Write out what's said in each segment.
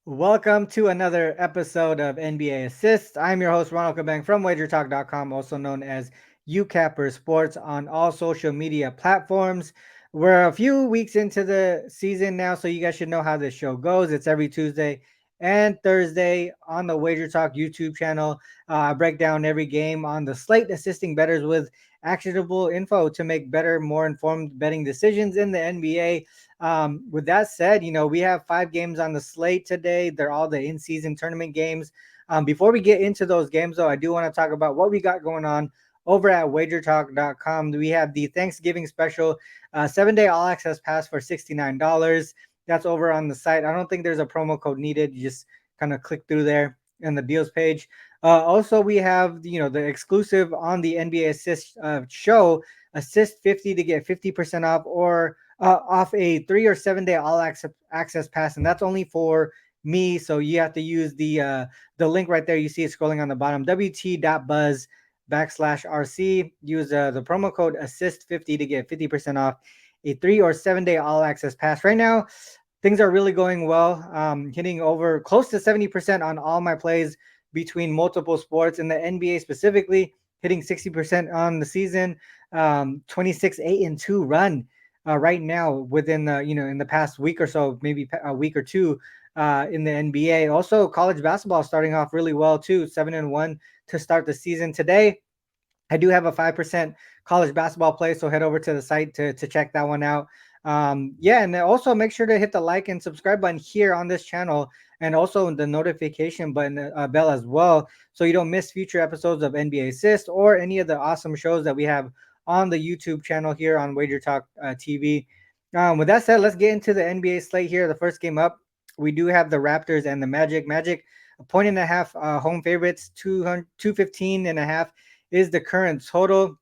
Welcome to another episode of NBA Assist. I'm your host, Ronald Cabang from WagerTalk.com, also known as UCapper Sports on all social media platforms. We're a few weeks into the season now, so you guys should know how this show goes. It's every Tuesday and Thursday on the WagerTalk YouTube channel. I break down every game on the slate, assisting bettors with actionable info to make better, more informed betting decisions in the NBA. With that said, we have 5 games on the slate today. They're all the in-season tournament games. Before we get into those games, though, I do want to talk about what we got going on over at WagerTalk.com. We have the Thanksgiving special 7-day all access pass for $69. That's over on the site. I don't think there's a promo code needed. You just kind of click through there in the deals page. Also, we have the exclusive on the NBA Assist show, Assist 50 to get 50% off, or off a 3 or 7 day all access pass, and that's only for me. So you have to use the link right there. You see it scrolling on the bottom. WT.buzz/RC. Use the promo code assist50 to get 50% off a 3 or 7 day all access pass. Right now, things are really going well. Hitting over close to 70% on all my plays between multiple sports in the NBA specifically. Hitting 60% on the season. 26-8-2 run right now within in the past week or so, maybe a week or two in the NBA. Also, college basketball starting off really well too, 7-1 to start the season. Today, I do have a 5% college basketball play, so head over to the site to check that one out. Yeah, and then also make sure to hit the like and subscribe button here on this channel, and also the notification button bell as well, so you don't miss future episodes of NBA Assist or any of the awesome shows that we have on the YouTube channel here on Wager Talk TV. With that said, let's get into the NBA slate here. The first game up, we do have the Raptors and the Magic. Magic, a point and a half home favorites, 215 and a half is the current total.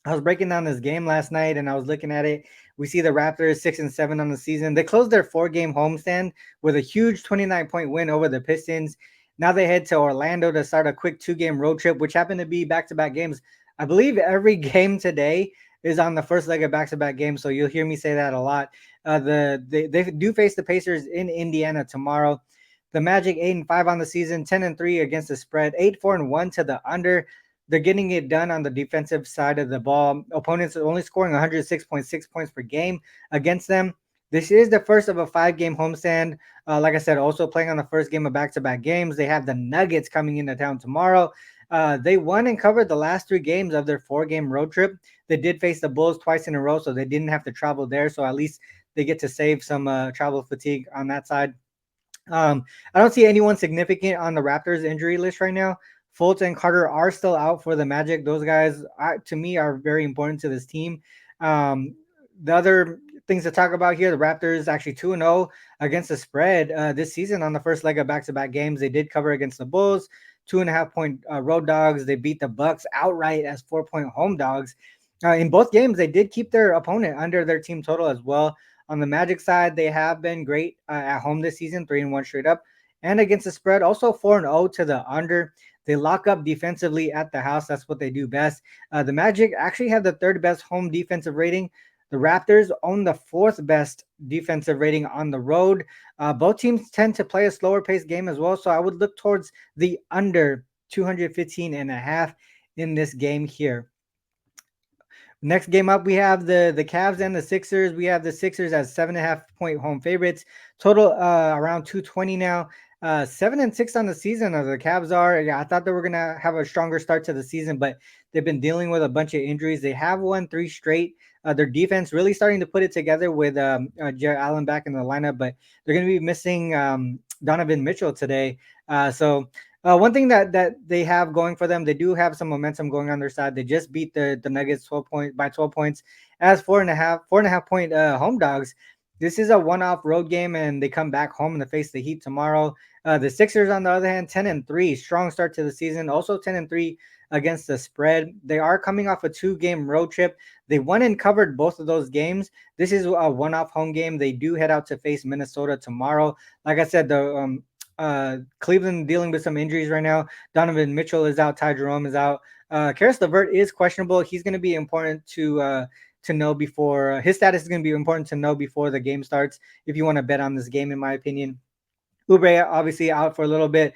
I was breaking down this game last night and I was looking at it. We see the Raptors 6-7 on the season. They closed their 4 game homestand with a huge 29-point win over the Pistons. Now they head to Orlando to start a quick 2 game road trip, which happened to be back-to-back games. I believe every game today is on the first leg of back-to-back games, so you'll hear me say that a lot. They do face the Pacers in Indiana tomorrow. The Magic 8-5 on the season, 10-3 against the spread, 8-4-1 to the under. They're getting it done on the defensive side of the ball. Opponents are only scoring 106.6 points per game against them. This is the first of a 5 game homestand. Like I said, also playing on the first game of back-to-back games. They have the Nuggets coming into town tomorrow. They won and covered the last 3 games of their 4 game road trip. They did face the Bulls twice in a row, so they didn't have to travel there. So at least they get to save some travel fatigue on that side. I don't see anyone significant on the Raptors injury list right now. Fultz and Carter are still out for the Magic. Those guys, to me, are very important to this team. The other things to talk about here, the Raptors actually 2-0 against the spread this season on the first leg of back-to-back games. They did cover against the Bulls, 2.5 point road dogs. They beat the Bucks outright as 4 point home dogs. In both games, they did keep their opponent under their team total as well. On the Magic side, they have been great at home this season, 3-1 straight up. And against the spread, also 4-0 to the under. They lock up defensively at the house. That's what they do best. The Magic actually have the 3rd best home defensive rating. The Raptors own the 4th best defensive rating on the road. Both teams tend to play a slower paced game as well. So I would look towards the under 215 and a half in this game here. Next game up, we have the Cavs and the Sixers. We have the Sixers as 7.5 point home favorites. Total around 220 now. 7-6 on the season as the Cavs are. Yeah, I thought they were gonna have a stronger start to the season, but they've been dealing with a bunch of injuries. They have won 3 straight. Their defense really starting to put it together with Jarrett Allen back in the lineup, but they're going to be missing Donovan Mitchell today. One thing that they have going for them, they do have some momentum going on their side. They just beat the Nuggets 12 points as 4.5 point home dogs. This is a one-off road game, and they come back home and they face the Heat tomorrow. The Sixers, on the other hand, 10-3, strong start to the season. Also 10-3 against the spread. They are coming off a 2 game road trip. They won and covered both of those games. This is a one-off home game. They do head out to face Minnesota tomorrow. Like I said, the Cleveland dealing with some injuries right now. Donovan Mitchell is out. Ty Jerome is out. Karis LeVert is questionable. He's going to be important to know before his status is going to be important to know before the game starts if you want to bet on this game, in my opinion. Oubre obviously out for a little bit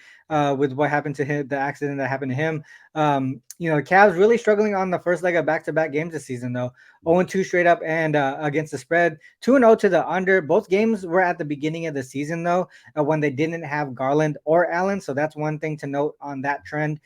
with what happened to him, the accident that happened to him. Cavs really struggling on the first leg of back-to-back games this season, though. 0-2 straight up and against the spread. 2-0 to the under. Both games were at the beginning of the season, though, when they didn't have Garland or Allen. So that's one thing to note on that trend.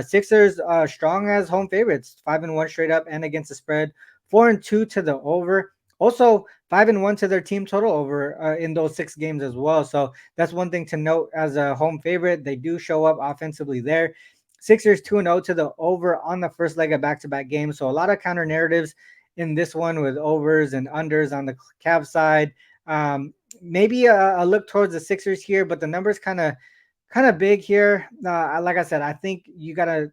Sixers strong as home favorites, 5-1 straight up and against the spread. 4-2 to the over. Also, 5-1 to their team total over in those 6 games as well. So that's one thing to note as a home favorite. They do show up offensively there. Sixers 2-0 to the over on the first leg of back-to-back games. So a lot of counter narratives in this one with overs and unders on the Cavs side. Maybe a look towards the Sixers here, but the numbers kind of big here. Like I said, I think you gotta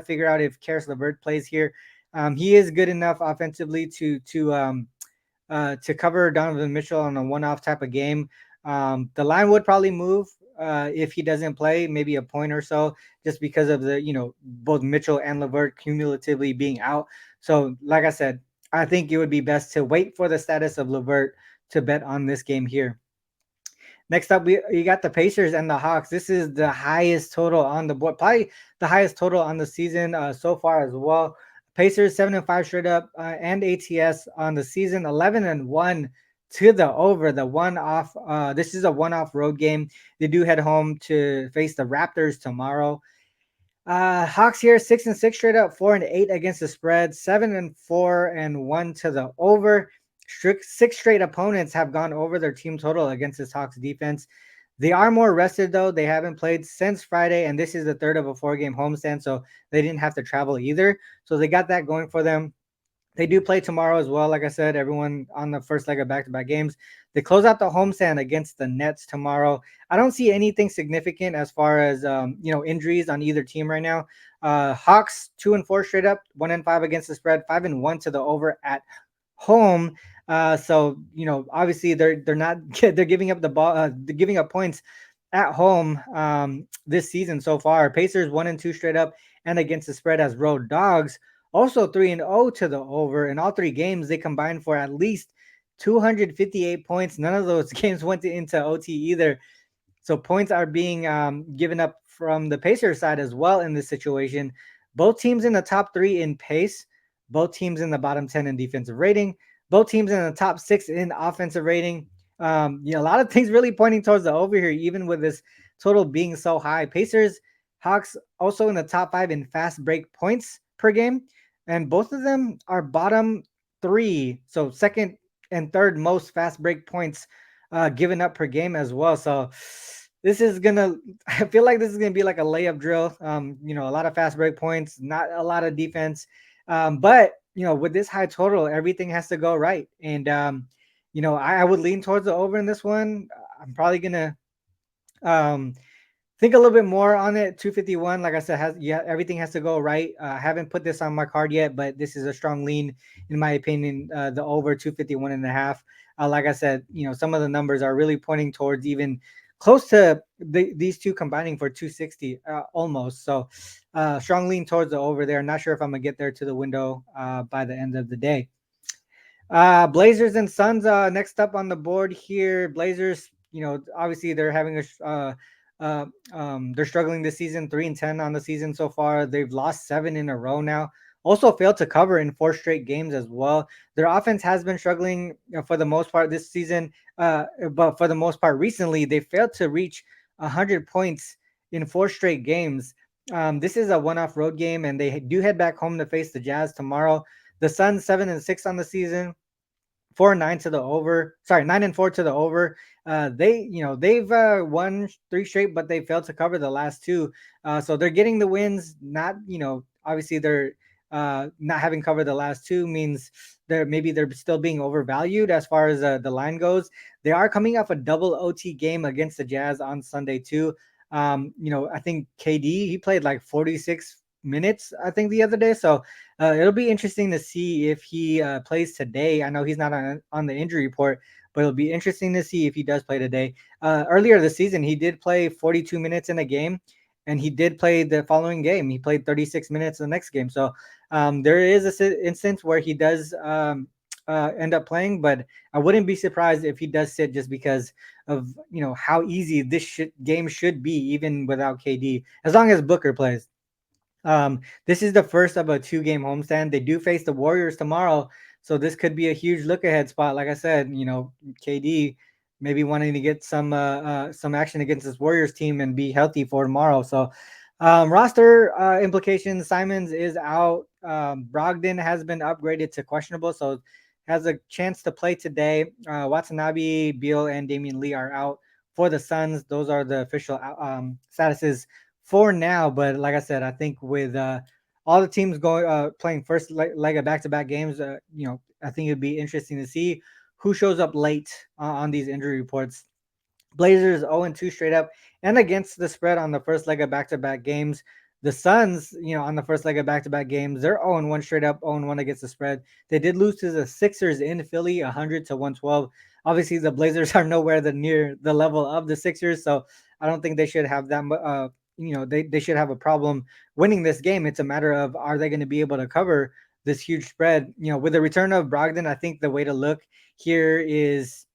figure out if Karis LeVert plays here. He is good enough offensively to cover Donovan Mitchell on a one-off type of game. The line would probably move if he doesn't play, maybe a point or so, just because of the both Mitchell and LeVert cumulatively being out. So, like I said, I think it would be best to wait for the status of LeVert to bet on this game here. Next up, we got the Pacers and the Hawks. This is the highest total on the board, probably the highest total on the season so far as well. Pacers 7-5 straight up and ATS on the season, 11-1 to the over. The one off. This is a one-off road game. They do head home to face the Raptors tomorrow. Hawks here 6-6 straight up, 4-8 against the spread, 7-4-1 to the over. Six straight opponents have gone over their team total against this Hawks defense. They are more rested though. They haven't played since Friday, and this is the third of a 4-game homestand, so they didn't have to travel either. So they got that going for them. They do play tomorrow as well. Like I said, everyone on the first leg of back-to-back games. They close out the homestand against the Nets tomorrow. I don't see anything significant as far as injuries on either team right now. Hawks 2-4 straight up, 1-5 against the spread, 5-1 to the over at home. So obviously they're not they're giving up the ball, they're giving up points at home this season so far. Pacers 1-2 straight up and against the spread as road dogs. Also 3-0 to the over. In all 3 games, they combined for at least 258 points. None of those games went into OT either. So points are being given up from the Pacers side as well in this situation. Both teams in the top 3 in pace. Both teams in the bottom 10 in defensive rating. Both teams in the top 6 in offensive rating. A lot of things really pointing towards the over here, even with this total being so high. Pacers, Hawks also in the top 5 in fast break points per game. And both of them are bottom 3. So second and third most fast break points given up per game as well. So I feel like this is gonna be like a layup drill. A lot of fast break points, not a lot of defense. But with this high total, everything has to go right. And I would lean towards the over in this one. I'm probably gonna think a little bit more on it. 251, like I said, everything has to go right. I haven't put this on my card yet, but this is a strong lean in my opinion. The over 251.5. Like I said, some of the numbers are really pointing towards even close to these two combining for 260 almost. So strong lean towards the over there. Not sure if I'm gonna get there to the window by the end of the day. Blazers and Suns next up on the board here. Blazers, obviously they're having they're struggling this season, 3-10 on the season so far. They've lost 7 in a row now. Also failed to cover in 4 straight games as well. Their offense has been struggling for the most part this season, but for the most part recently, they failed to reach 100 points in 4 straight games. This is a one-off road game, and they do head back home to face the Jazz tomorrow. The Suns 7-6 on the season. 4-9 to the over. Sorry, 9-4 to the over. They've won 3 straight, but they failed to cover the last 2. So they're getting the wins. Not, obviously they're not having covered the last 2 means they're still being overvalued as far as the line goes. They are coming off a double OT game against the Jazz on Sunday too. I think KD, he played like 46 minutes, I think, the other day. So it'll be interesting to see if he plays today. I know he's not on the injury report, but it'll be interesting to see if he does play today. Earlier this season, he did play 42 minutes in a game, and he did play the following game. He played 36 minutes the next game. So there is an instance where he does end up playing, but I wouldn't be surprised if he does sit just because of how easy game should be even without KD, as long as Booker plays. This is the first of a 2 game homestand. They do face the Warriors tomorrow, so this could be a huge look ahead spot. Like I said, KD maybe wanting to get some action against this Warriors team and be healthy for tomorrow. So, roster implications: Simons is out. Brogdon has been upgraded to questionable, so has a chance to play today. Watanabe, Beal, and Damian Lee are out for the Suns. Those are the official statuses for now. But like I said, I think with all the teams going playing first leg of back-to-back games, I think it'd be interesting to see who shows up late on these injury reports. Blazers 0-2 straight up and against the spread on the first leg of back-to-back games. The Suns, on the first leg of back-to-back games, they're 0-1 straight up, 0-1 against the spread. They did lose to the Sixers in Philly, 100-112. Obviously, the Blazers are nowhere near the level of the Sixers, so I don't think they should have that. They should have a problem winning this game. It's a matter of, are they going to be able to cover this huge spread? With the return of Brogdon, I think the way to look here is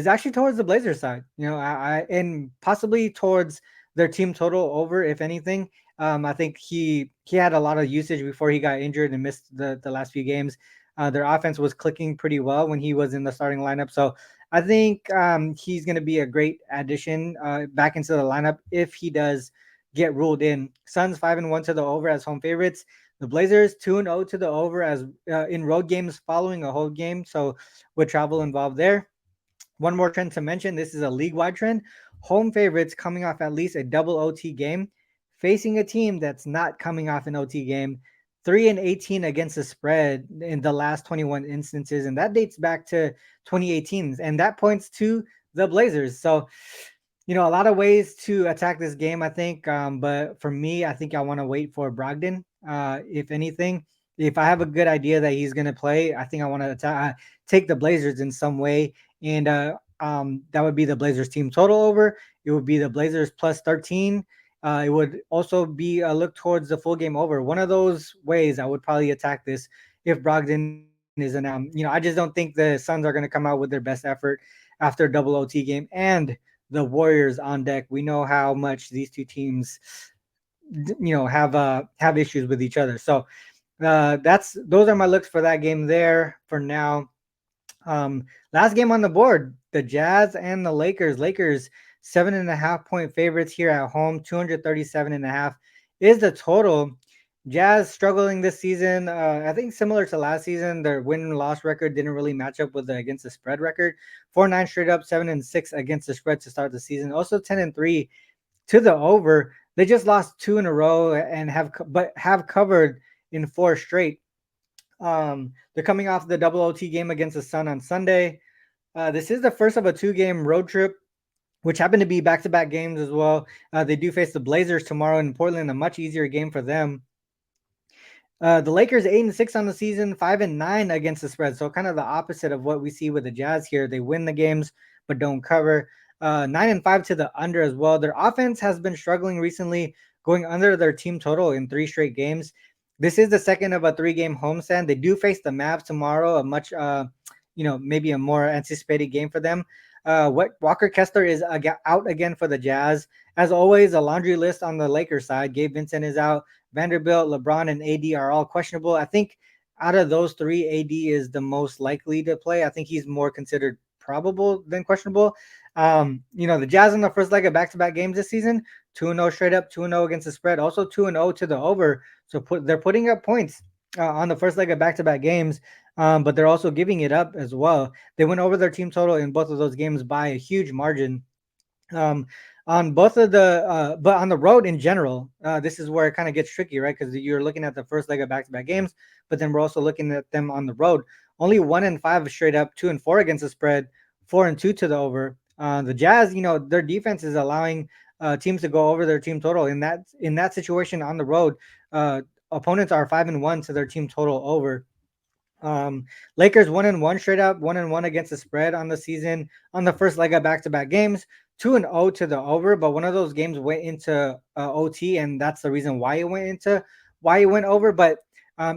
actually towards the Blazers side, and possibly towards their team total over, if anything. I think he had a lot of usage before he got injured and missed the last few games. Their offense was clicking pretty well when he was in the starting lineup. So I think he's going to be a great addition back into the lineup if he does get ruled in. Suns 5-1 to the over as home favorites. The Blazers 2-0 to the over as in road games following a home game. So with travel involved there. One more trend to mention: this is a league-wide trend. Home favorites coming off at least a double OT game, facing a team that's not coming off an OT game. 3-18 against the spread in the last 21 instances, and that dates back to 2018, and that points to the Blazers. So, a lot of ways to attack this game, I think. But for me, I think I want to wait for Brogdon. If anything, if I have a good idea that he's going to play, I think I want to take the Blazers in some way, and that would be the Blazers team total over. It would be the Blazers plus 13. It would also be a look towards the full game over. One of those ways I would probably attack this if Brogdon is announced. I just don't think the Suns are going to come out with their best effort after a double OT game and the Warriors on deck. We know how much these two teams, have issues with each other. So those are my looks for that game there for now. Last game on the board, the Jazz and the Lakers. Lakers 7.5-point favorites here at home. 237.5 is the total. Jazz struggling this season. I think similar to last season, their win-loss record didn't really match up with the against the spread record. 4-9 straight up, 7-6 against the spread to start the season. Also 10-3 to the over. They just lost 2 in a row and have covered in 4 straight. They're coming off the double OT game against the Sun on Sunday. This is the first of a 2-game road trip, which happen to be back-to-back games as well. They do face the Blazers tomorrow in Portland, a much easier game for them. The Lakers 8-6 on the season, 5-9 against the spread. So kind of the opposite of what we see with the Jazz here. They win the games but don't cover. 9-5 to the under as well. Their offense has been struggling recently, going under their team total in 3 straight games. This is the second of a 3-game homestand. They do face the Mavs tomorrow, a much, maybe a more anticipated game for them. Walker Kessler is out again for the Jazz. As always, a laundry list on the Lakers side. Gabe Vincent is out. Vanderbilt, LeBron, and AD are all questionable. I think out of those 3, AD is the most likely to play. I think he's more considered probable than questionable. The Jazz in the first leg of back-to-back games this season, 2-0 straight up, 2-0 against the spread, also 2-0 to the over. So they're putting up points on the first leg of back-to-back games, but they're also giving it up as well. They went over their team total in both of those games by a huge margin. On both of but on the road in general, this is where it kind of gets tricky, right? Because you're looking at the first leg of back-to-back games, but then we're also looking at them on the road. Only 1-5 straight up, 2-4 against the spread, 4-2 to the over. The Jazz, their defense is allowing teams to go over their team total. In that situation on the road, opponents are 5-1 to their team total over. Lakers 1-1 straight up, 1-1 against the spread on the season on the first leg of back-to-back games, 2-0 to the over. But one of those games went into OT, and that's the reason why it went over. But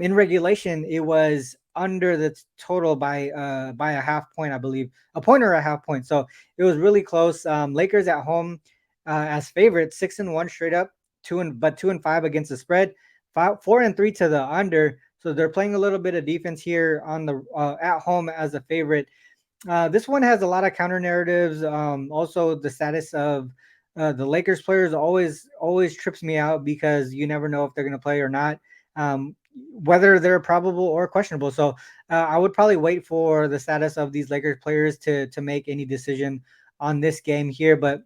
in regulation, it was under the total by a half point, I believe, a point or a half point. So it was really close. Lakers at home as favorites, 6-1 straight up, 2-5 against the spread, 4-3 to the under. So they're playing a little bit of defense here on the at home as a favorite. This one has a lot of counter narratives. Also, the status of the Lakers players always trips me out because you never know if they're going to play or not, whether they're probable or questionable. So I would probably wait for the status of these Lakers players to make any decision on this game here. But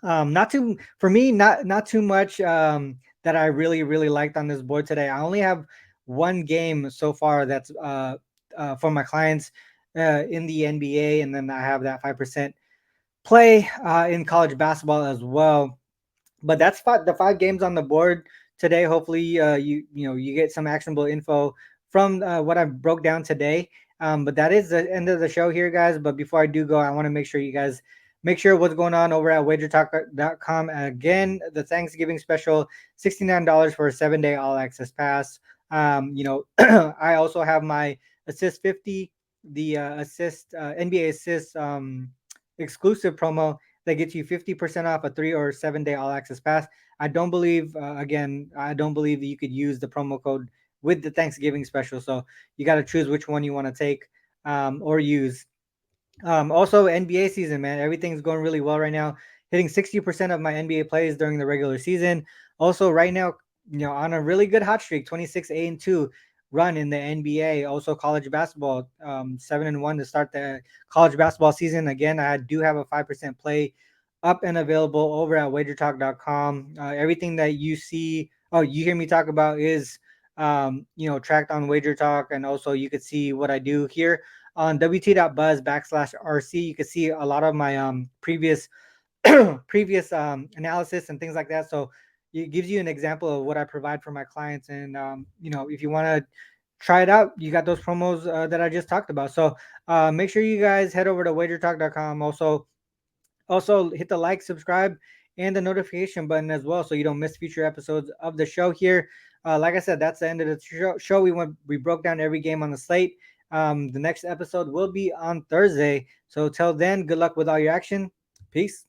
not too for me, not too much that I really liked on this board today. I only have one game so far that's for my clients in the NBA, and then I have that 5% play in college basketball as well. But that's the five games on the board today. Hopefully, you get some actionable info from what I broke down today. But that is the end of the show here, guys. But before I do go, I want to make sure you guys make sure what's going on over at WagerTalk.com. Again, the Thanksgiving special, $69 for a 7-day all access pass. I also have my assist 50, the assist NBA assist exclusive promo that gets you 50% off a 3 or 7 day all access pass. I don't believe that you could use the promo code with the Thanksgiving special. So you got to choose which one you want to take or use. Also, NBA season, man, everything's going really well right now. Hitting 60% of my NBA plays during the regular season. Also, right now, on a really good hot streak, 26-2 run in the NBA. Also, college basketball, 7-1 to start the college basketball season. Again, I do have a 5% play up and available over at WagerTalk.com. Everything that you hear me talk about is, tracked on WagerTalk, and also you could see what I do here on wt.buzz/RC. You can see a lot of my previous previous analysis and things like that. So it gives you an example of what I provide for my clients. And if you want to try it out, you got those promos that I just talked about. So make sure you guys head over to wagertalk.com. Also hit the like, subscribe, and the notification button as well, so you don't miss future episodes of the show here. Like I said, that's the end of the show. We broke down every game on the slate. The next episode will be on Thursday. So till then, good luck with all your action. Peace.